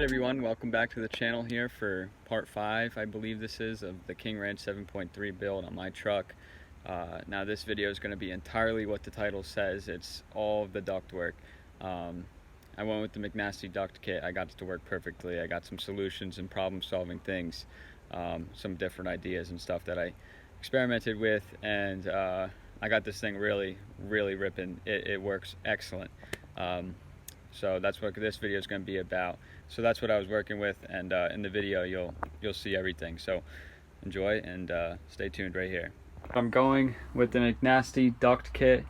everyone, welcome back to the channel here for part 5, I believe this is, of the King Ranch 7.3 build on my truck. Now this video is going to be entirely what the title says. It's all of the duct work. I went with the McNasty Duct kit. I got it to work perfectly. I got some solutions and problem solving things, some different ideas and stuff that I experimented with, and I got this thing really ripping. It works excellent. So that's what this video is going to be about. So that's what I was working with, and in the video you'll see everything. So enjoy and stay tuned right here. I'm going with the McNasty Duct kit.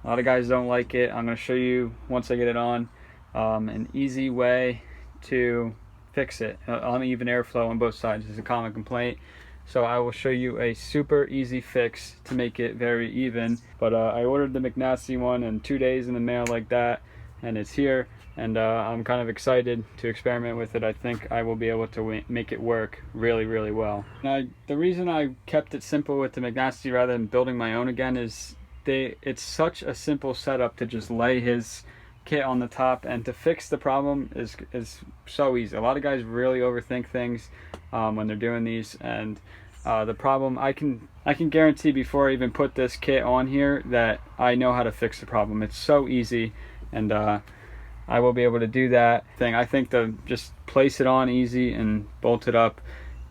A lot of guys don't like it. I'm going to show you, once I get it on, an easy way to fix it. Uneven airflow on both sides is a common complaint. So I will show you a super easy fix to make it very even. But I ordered the McNasty one in 2 days in the mail like that, and it's here, and I'm kind of excited to experiment with it. I think I will be able to make it work really well. Now, the reason I kept it simple with the McNasty rather than building my own again is it's such a simple setup to just lay his kit on the top, and to fix the problem is so easy. A lot of guys really overthink things when they're doing these, and the problem, I can guarantee before I even put this kit on here that I know how to fix the problem. It's so easy, and I will be able to do that thing. I think to just place it on easy and bolt it up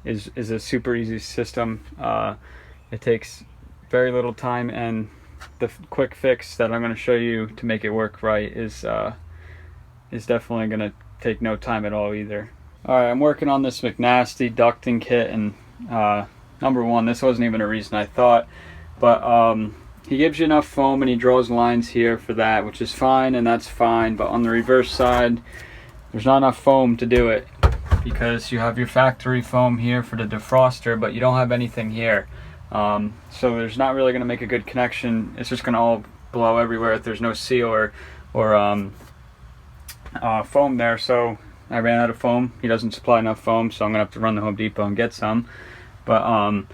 is a super easy system. It takes very little time, and the quick fix that I'm going to show you to make it work right is definitely going to take no time at all either. Alright, I'm working on this McNasty ducting kit, and number one, this wasn't even a reason I thought, but he gives you enough foam and he draws lines here for that, which is fine, and that's fine. But on the reverse side, there's not enough foam to do it, because you have your factory foam here for the defroster, but you don't have anything here. So there's not really going to make a good connection. It's just going to all blow everywhere if there's no seal or foam there. So I ran out of foam. He doesn't supply enough foam, so I'm going to have to run to Home Depot and get some. But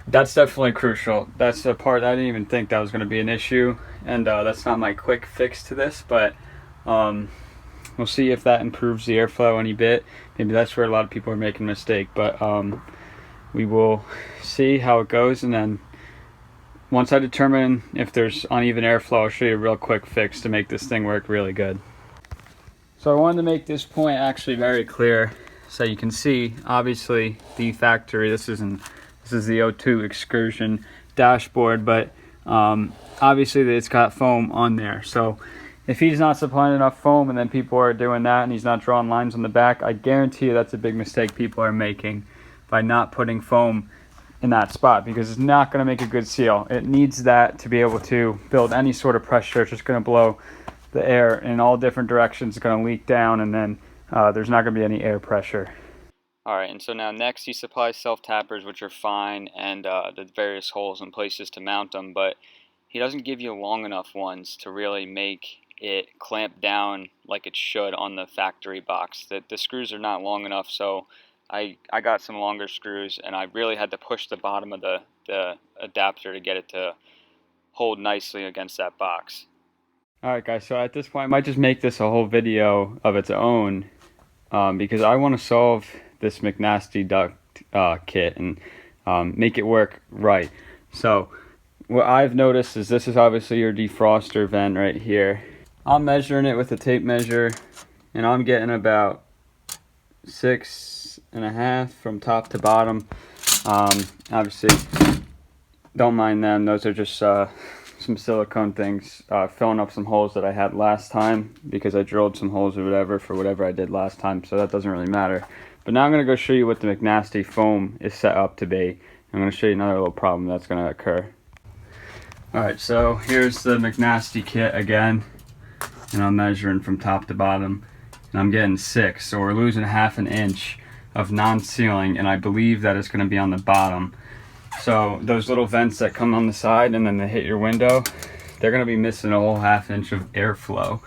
that's definitely crucial. That's the part I didn't even think that was going to be an issue, and that's not my quick fix to this, but we'll see if that improves the airflow any bit. Maybe that's where a lot of people are making a mistake, but we will see how it goes, and then once I determine if there's uneven airflow, I'll show you a real quick fix to make this thing work really good. So I wanted to make this point actually very clear, so you can see obviously the factory, this is the O2 excursion dashboard, but obviously it's got foam on there. So if he's not supplying enough foam and then people are doing that and he's not drawing lines on the back, I guarantee you that's a big mistake people are making by not putting foam in that spot, because it's not going to make a good seal. It needs that to be able to build any sort of pressure. It's just going to blow the air in all different directions. It's going to leak down, and then there's not going to be any air pressure. Alright, and so now next he supplies self-tappers, which are fine, and the various holes and places to mount them, but he doesn't give you long enough ones to really make it clamp down like it should on the factory box. The screws are not long enough, so I got some longer screws, and I really had to push the bottom of the adapter to get it to hold nicely against that box. Alright guys, so at this point I might just make this a whole video of its own, because I want to solve this McNasty Duct kit and make it work right. So what I've noticed is this is obviously your defroster vent right here. I'm measuring it with a tape measure, and I'm getting about 6.5 from top to bottom. Obviously don't mind them, those are just some silicone things, filling up some holes that I had last time, because I drilled some holes or whatever for whatever I did last time, so that doesn't really matter. But now I'm going to go show you what the McNasty foam is set up to be. I'm going to show you another little problem that's going to occur. Alright, so here's the McNasty kit again, and I'm measuring from top to bottom, and I'm getting 6, so we're losing ½ an inch of non-sealing, and I believe that it's going to be on the bottom. So those little vents that come on the side and then they hit your window, they're going to be missing a whole ½ inch of airflow,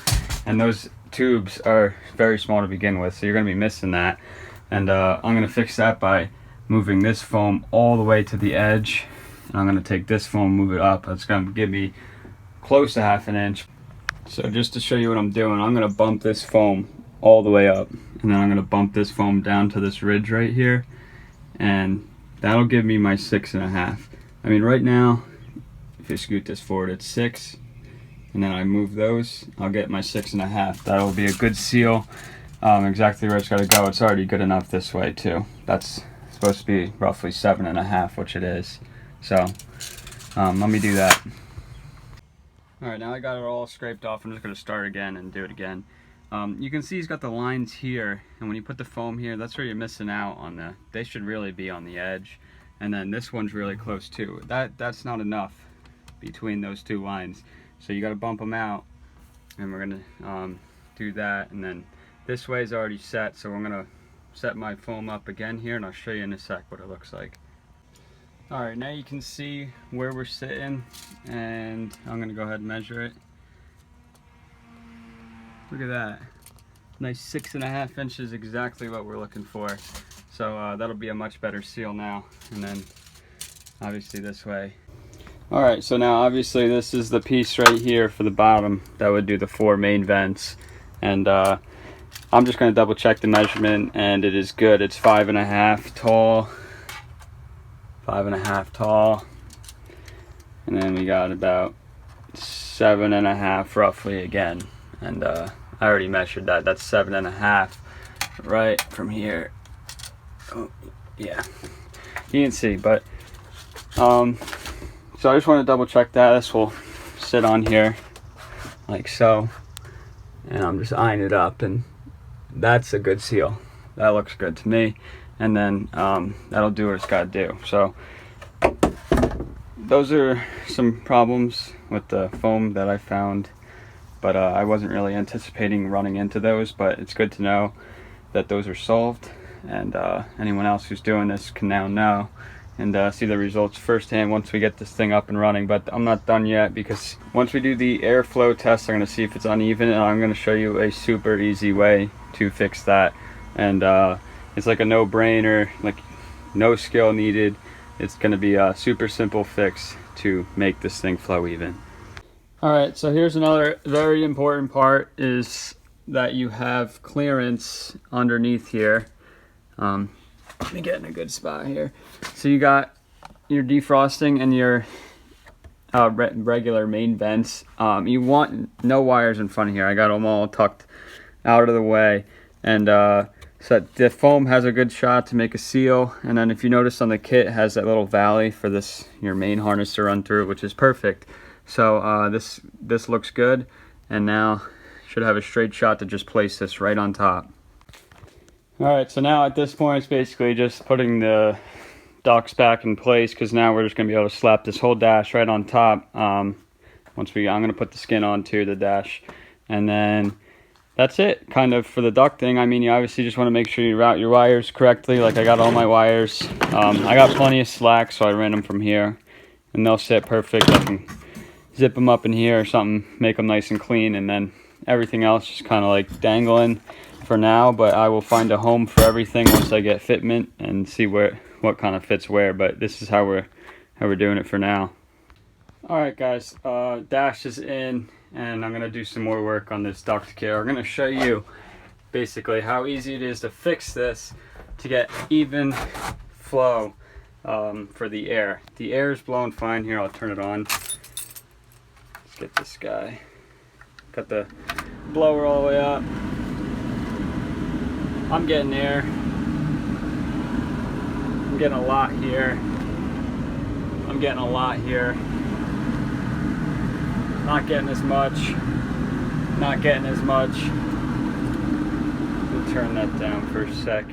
and those tubes are very small to begin with, so you're going to be missing that. And I'm going to fix that by moving this foam all the way to the edge, and I'm going to take this foam, move it up. That's going to give me close to ½ an inch. So just to show you what I'm doing, I'm going to bump this foam all the way up, and then I'm going to bump this foam down to this ridge right here, and that'll give me my 6.5. I mean, right now, if you scoot this forward, it's 6, and then I move those, I'll get my 6.5. That'll be a good seal, exactly where it's got to go. It's already good enough this way too. That's supposed to be roughly 7.5, which it is. So let me do that. All right, now I got it all scraped off. I'm just going to start again and do it again. You can see he's got the lines here, and when you put the foam here, that's where you're missing out on the, they should really be on the edge. And then this one's really close too. That's not enough between those two lines. So you got to bump them out, and we're going to do that. And then this way is already set, so I'm going to set my foam up again here, and I'll show you in a sec what it looks like. All right, now you can see where we're sitting, and I'm going to go ahead and measure it. Look at that. Nice 6.5 inches, exactly what we're looking for. So that'll be a much better seal now. And then obviously this way. All right, so now obviously this is the piece right here for the bottom that would do the 4 main vents. And I'm just going to double check the measurement, and it is good. It's 5.5 tall. 5.5 tall. And then we got about 7.5 roughly again. And I already measured that. That's 7.5 right from here. Oh, yeah, you can see. But so I just want to double check that. This will sit on here like so, and I'm just eyeing it up, and that's a good seal. That looks good to me. And then that'll do what it's got to do. So those are some problems with the foam that I found, but I wasn't really anticipating running into those. But it's good to know that those are solved, and anyone else who's doing this can now know and see the results firsthand once we get this thing up and running. But I'm not done yet, because once we do the airflow test, I'm going to see if it's uneven, and I'm going to show you a super easy way to fix that. And it's like a no-brainer, like no skill needed. It's going to be a super simple fix to make this thing flow even. All right, so here's another very important part, is that you have clearance underneath here. Let me get in a good spot here. So you got your defrosting and your regular main vents. You want no wires in front of here. I got them all tucked out of the way, and so that the foam has a good shot to make a seal. And then if you notice on the kit, it has that little valley for this, your main harness to run through, which is perfect. So this looks good, and now should have a straight shot to just place this right on top. All right, so now at this point it's basically just putting the ducts back in place, because now we're just going to be able to slap this whole dash right on top. I'm going to put the skin onto the dash, and then that's it kind of for the duct thing. I mean, you obviously just want to make sure you route your wires correctly. Like I got all my wires. I got plenty of slack, so I ran them from here, and they'll sit perfect. I can zip them up in here or something, make them nice and clean, and then everything else just kind of like dangling for now. But I will find a home for everything once I get fitment and see what kind of fits where. But this is how we're doing it for now. All right, guys, dash is in, and I'm gonna do some more work on this duct kit. I'm gonna show you basically how easy it is to fix this to get even flow for the air. The air is blowing fine here. I'll turn it on. Let's get this guy. Got the blower all the way up. I'm getting air. I'm getting a lot here. I'm getting a lot here. Not getting as much. Not getting as much. We'll turn that down for a sec.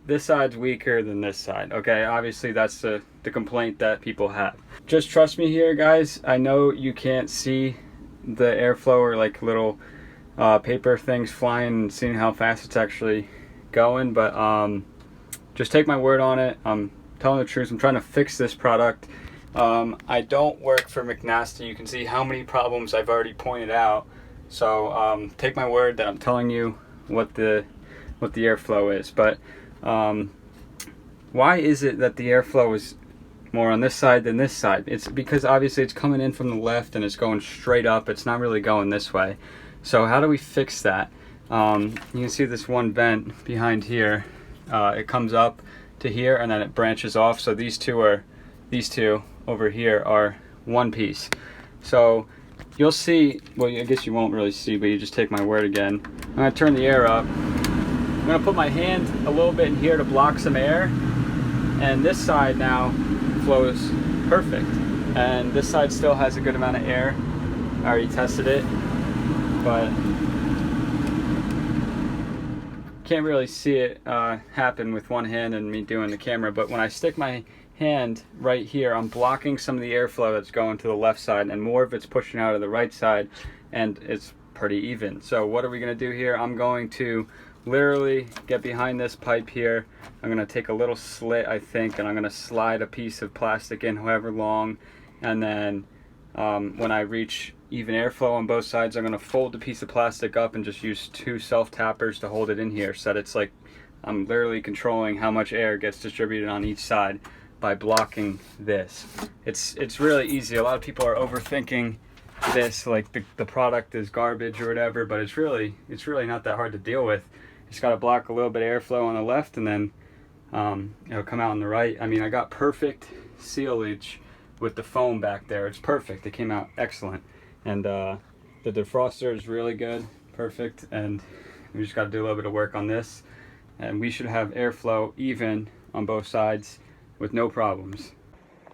This side's weaker than this side. Okay, obviously that's the complaint that people have. Just trust me here, guys. I know you can't see the airflow or like little paper things flying and seeing how fast it's actually going, but just take my word on it. I'm telling the truth. I'm trying to fix this product. I don't work for McNasty. You can see how many problems I've already pointed out. So take my word that I'm telling you what the airflow is. But why is it that the airflow is more on this side than this side? It's because obviously it's coming in from the left and it's going straight up. It's not really going this way. So how do we fix that? You can see this one vent behind here. It comes up to here and then it branches off. So these two over here are one piece. So you'll see, well, I guess you won't really see, but you just take my word again. I'm gonna turn the air up. I'm gonna put my hand a little bit in here to block some air, and this side now flows perfect. And this side still has a good amount of air. I already tested it, but can't really see it happen with one hand and me doing the camera. But when I stick my hand right here, I'm blocking some of the airflow that's going to the left side, and more of it's pushing out of the right side, and it's pretty even. So what are we gonna do here? I'm going to literally get behind this pipe here. I'm gonna take a little slit, I think, and I'm gonna slide a piece of plastic in however long, and then when I reach even airflow on both sides, I'm gonna fold the piece of plastic up and just use 2 self-tappers to hold it in here, so that it's like I'm literally controlling how much air gets distributed on each side by blocking this. It's really easy. A lot of people are overthinking this, like the product is garbage or whatever, but it's really not that hard to deal with. Just got to block a little bit of airflow on the left, and then it'll come out on the right. I mean, I got perfect sealage with the foam back there. It's perfect. It came out excellent. And the defroster is really good, perfect. And we just got to do a little bit of work on this, and we should have airflow even on both sides with no problems.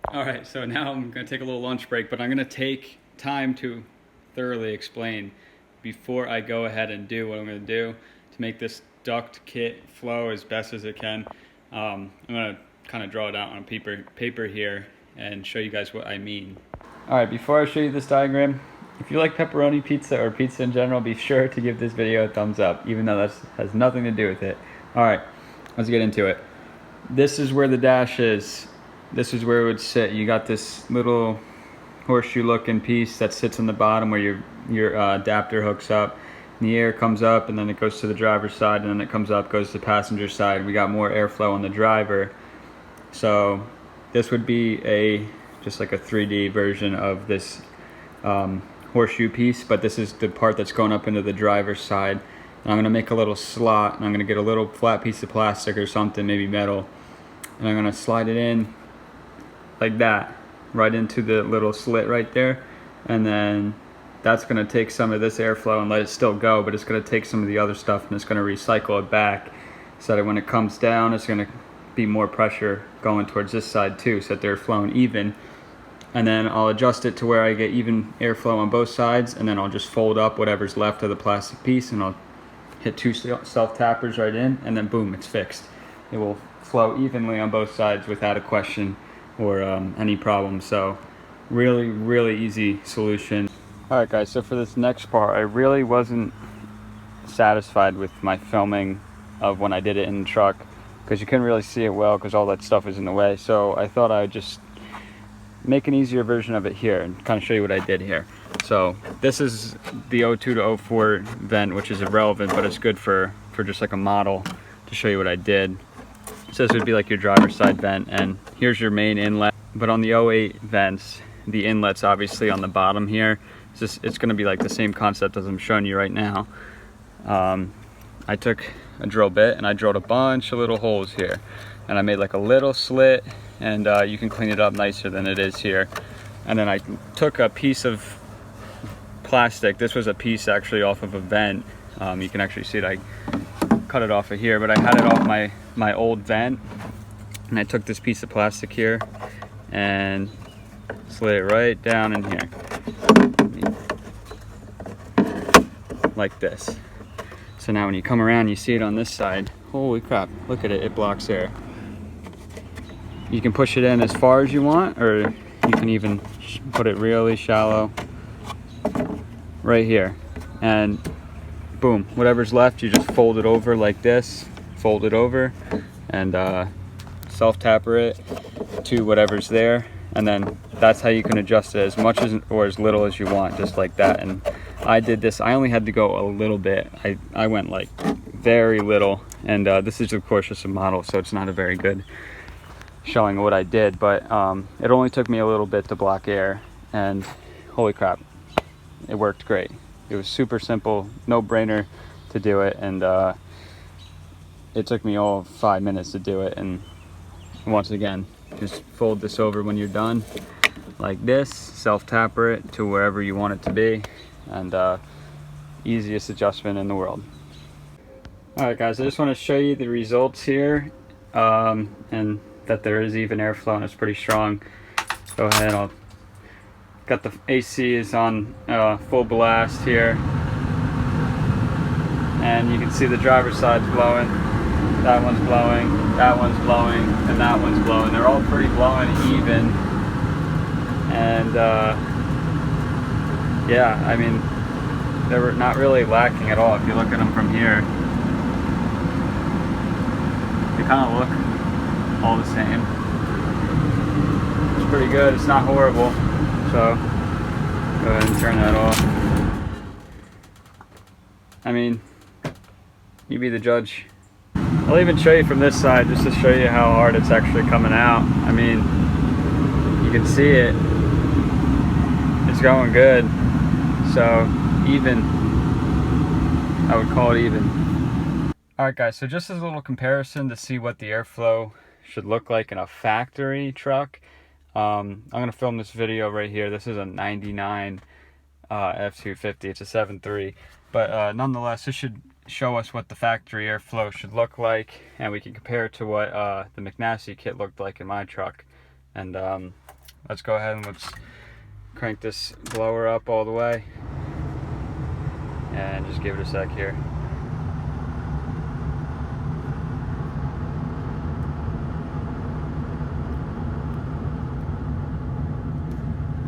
All right, so now I'm going to take a little lunch break, but I'm going to take time to thoroughly explain before I go ahead and do what I'm going to do to make this duct kit flow as best as it can. I'm going to kind of draw it out on paper here and show you guys what I mean. All right, before I show you this diagram, if you like pepperoni pizza or pizza in general, be sure to give this video a thumbs up, even though that has nothing to do with it. All right, let's get into it. This is where the dash is. This is where it would sit. You got this little horseshoe looking piece that sits on the bottom where your adapter hooks up. And the air comes up, and then it goes to the driver's side, and then it comes up, goes to the passenger side. We got more airflow on the driver. So this would be just like a 3D version of this horseshoe piece, but this is the part that's going up into the driver's side. And I'm going to make a little slot, and I'm going to get a little flat piece of plastic or something, maybe metal, and I'm going to slide it in like that, right into the little slit right there. And then that's going to take some of this airflow and let it still go, but it's going to take some of the other stuff and it's going to recycle it back, so that when it comes down, it's going to be more pressure going towards this side too, so that they're flowing even. And then I'll adjust it to where I get even airflow on both sides, and then I'll just fold up whatever's left of the plastic piece, and I'll hit 2 self-tappers right in, and then boom, it's fixed. It will flow evenly on both sides without a question or any problem. So really, really easy solution. All right guys, so for this next part, I really wasn't satisfied with my filming of when I did it in the truck, because you couldn't really see it well because all that stuff was in the way. So I thought I'd just make an easier version of it here and kind of show you what I did here. So this is the 02 to 04 vent, which is irrelevant, but it's good for just like a model to show you what I did. So this would be like your driver's side vent, and here's your main inlet. But on the 08 vents, the inlet's obviously on the bottom here. It's going to be like the same concept as I'm showing you right now. I took a drill bit and I drilled a bunch of little holes here, and I made like a little slit, and you can clean it up nicer than it is here. And then I took a piece of plastic. This was a piece actually off of a vent. You can actually see it. I cut it off of here, but I had it off my old vent, and I took this piece of plastic here and slid it right down in here like this. So now when you come around, you see it on this side. Holy crap, look at it, it blocks air. You can push it in as far as you want, or you can even put it really shallow right here. And boom, whatever's left, you just fold it over like this, fold it over, and self-tapper it to whatever's there. And then that's how you can adjust it as much as or as little as you want, just like that. And I did this, I only had to go a little bit. I went like very little, and this is of course just a model, so it's not a very good showing what I did, but it only took me a little bit to block air, and holy crap, it worked great. It was super simple, no brainer. to do it, and it took me all 5 minutes to do it. And once again, just fold this over when you're done like this, self-tapper it to wherever you want it to be, and easiest adjustment in the world. Alright guys, I just want to show you the results here, and that there is even airflow and it's pretty strong. Go ahead, I'll got the AC is on full blast here, and you can see the driver's side's blowing, that one's blowing, that one's blowing, and that one's blowing. They're all pretty blowing even, and yeah, I mean, they're not really lacking at all. If you look at them from here, they kind of look all the same. It's pretty good. It's not horrible. So go ahead and turn that off. I mean, you be the judge. I'll even show you from this side just to show you how hard it's actually coming out. I mean, you can see it. It's going good. So even, I would call it even. Alright guys, so just as a little comparison to see what the airflow should look like in a factory truck, I'm going to film this video right here. This is a 99 F250. It's a 7.3. But nonetheless, this should show us what the factory airflow should look like, and we can compare it to what the McNasty kit looked like in my truck. And let's go ahead and let's crank this blower up all the way and just give it a sec here.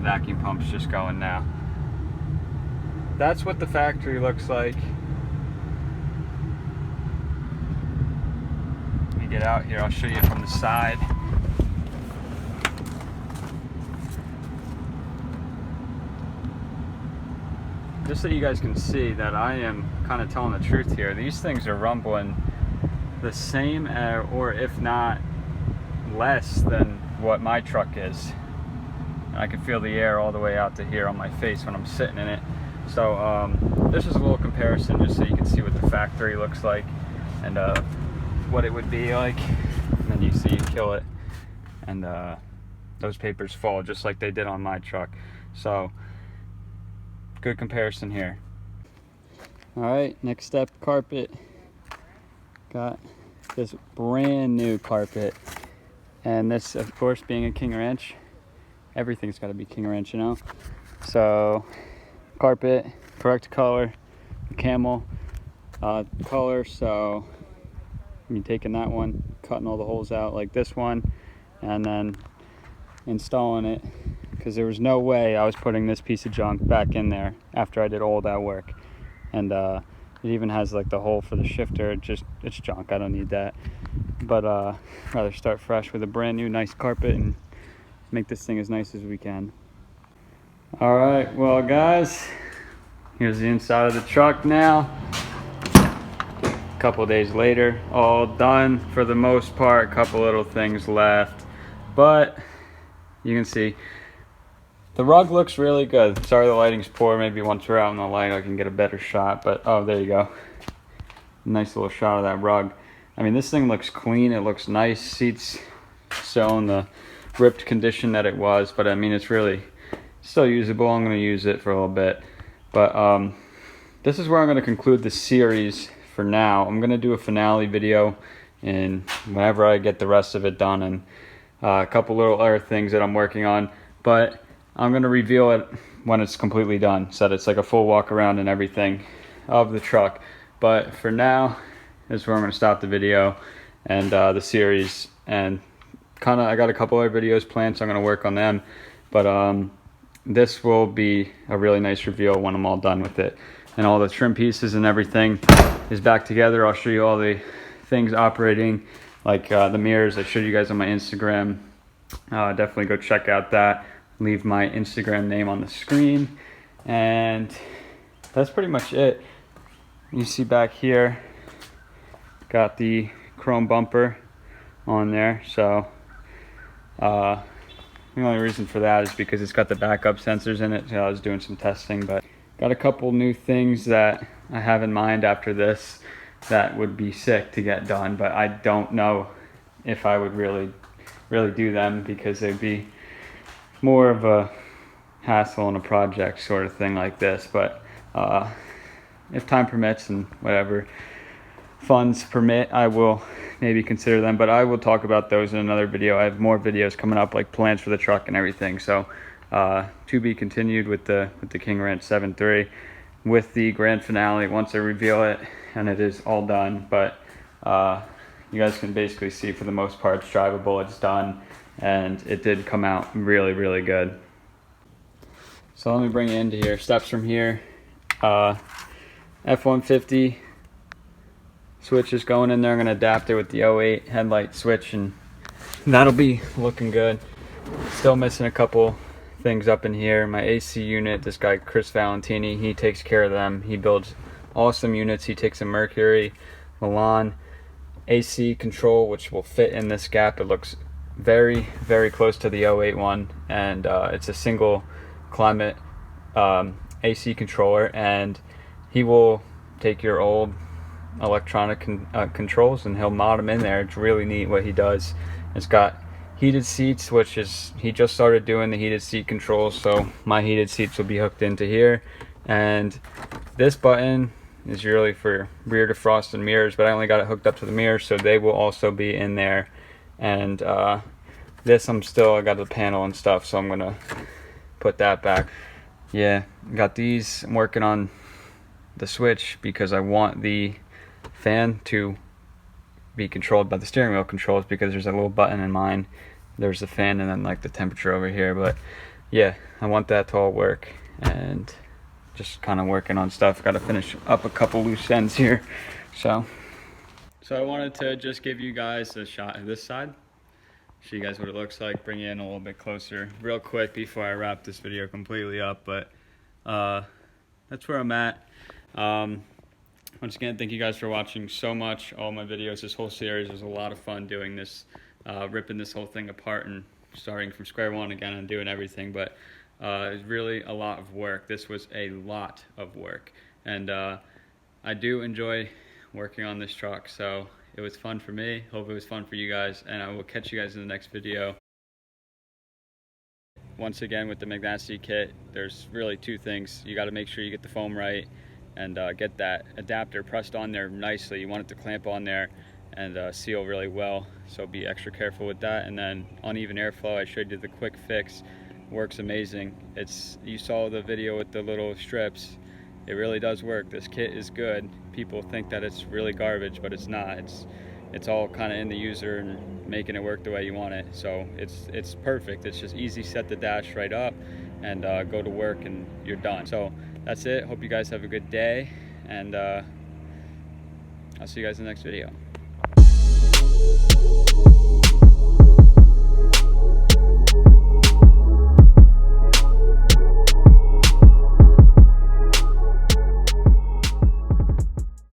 Vacuum pump's just going now. That's what the factory looks like. Let me get out here, I'll show you from the side. Just so you guys can see that I am kind of telling the truth here. These things are rumbling the same, or if not less than what my truck is. And I can feel the air all the way out to here on my face when I'm sitting in it. So this is a little comparison just so you can see what the factory looks like and what it would be like. And then you see you kill it, and those papers fall just like they did on my truck. So good comparison here. Alright, next step, carpet. Got this brand new carpet, and this, of course, being a King Ranch, everything's got to be King Ranch, you know. So carpet, correct color, camel color. So I'm taking that one, cutting all the holes out like this one, and then installing it, because there was no way I was putting this piece of junk back in there after I did all that work. And it even has like the hole for the shifter. It's junk, I don't need that. But rather start fresh with a brand new nice carpet and make this thing as nice as we can. All right, well guys, here's the inside of the truck now. A couple days later, all done for the most part. A couple little things left, but you can see the rug looks really good. Sorry the lighting's poor. Maybe once we're out in the light I can get a better shot, but oh, there you go. Nice little shot of that rug. I mean, this thing looks clean. It looks nice. Seats still in the ripped condition that it was, but I mean, it's really still usable. I'm going to use it for a little bit, but this is where I'm going to conclude the series for now. I'm going to do a finale video and whenever I get the rest of it done, and a couple little other things that I'm working on, but I'm going to reveal it when it's completely done, so that it's like a full walk around and everything of the truck. But for now, this is where I'm going to stop the video and the series, and kind of I got a couple other videos planned, so I'm going to work on them. But this will be a really nice reveal when I'm all done with it, and all the trim pieces and everything is back together. I'll show you all the things operating, like the mirrors I showed you guys on my Instagram. Definitely go check out that. Leave my Instagram name on the screen, and that's pretty much it. You see back here, got the chrome bumper on there. So the only reason for that is because it's got the backup sensors in it. So I was doing some testing, but got a couple new things that I have in mind after this that would be sick to get done, but I don't know if I would really do them, because they'd be more of a hassle and a project sort of thing like this. But if time permits and whatever funds permit, I will maybe consider them, but I will talk about those in another video. I have more videos coming up, like plans for the truck and everything, so to be continued with the King Ranch 7.3 with the grand finale once I reveal it and it is all done. But you guys can basically see, for the most part, it's drivable, it's done, and it did come out really good. So let me bring you into here. Steps from here. F-150 switch is going in there. I'm going to adapt it with the 08 headlight switch, and that'll be looking good. Still missing a couple things up in here. My AC unit, this guy Chris Valentini, he takes care of them. He builds awesome units. He takes a Mercury Milan AC control, which will fit in this gap. It looks very close to the 08 one, and it's a single climate AC controller, and he will take your old electronic controls and he'll mod them in there. It's really neat what he does. It's got heated seats, which is, he just started doing the heated seat controls, so my heated seats will be hooked into here. And this button is really for rear defrost and mirrors, but I only got it hooked up to the mirrors, so they will also be in there. And this, I got the panel and stuff, so I'm gonna put that back. Yeah, got these. I'm working on the switch because I want the fan to be controlled by the steering wheel controls, because there's a little button in mine. There's the fan and then like the temperature over here. But yeah, I want that to all work, and just kind of working on stuff. Got to finish up a couple loose ends here. So I wanted to just give you guys a shot of this side, show you guys what it looks like, bring you in a little bit closer real quick before I wrap this video completely up. But that's where I'm at. Once again, thank you guys for watching so much. All my videos, this whole series was a lot of fun doing this, ripping this whole thing apart and starting from square one again and doing everything. But it was really a lot of work. This was a lot of work, and I do enjoy working on this truck, so it was fun for me. Hope it was fun for you guys, and I will catch you guys in the next video. Once again, with the McNasty kit, there's really two things. You got to make sure you get the foam right and get that adapter pressed on there nicely. You want it to clamp on there and seal really well, so be extra careful with that. And then uneven airflow, I showed you the quick fix, works amazing. You saw the video with the little strips. It really does work. This kit is good. People think that it's really garbage, but it's not. It's all kind of in the user and making it work the way you want it. So it's perfect. It's just easy. Set the dash right up and go to work, and you're done. So that's it. Hope you guys have a good day, and I'll see you guys in the next video.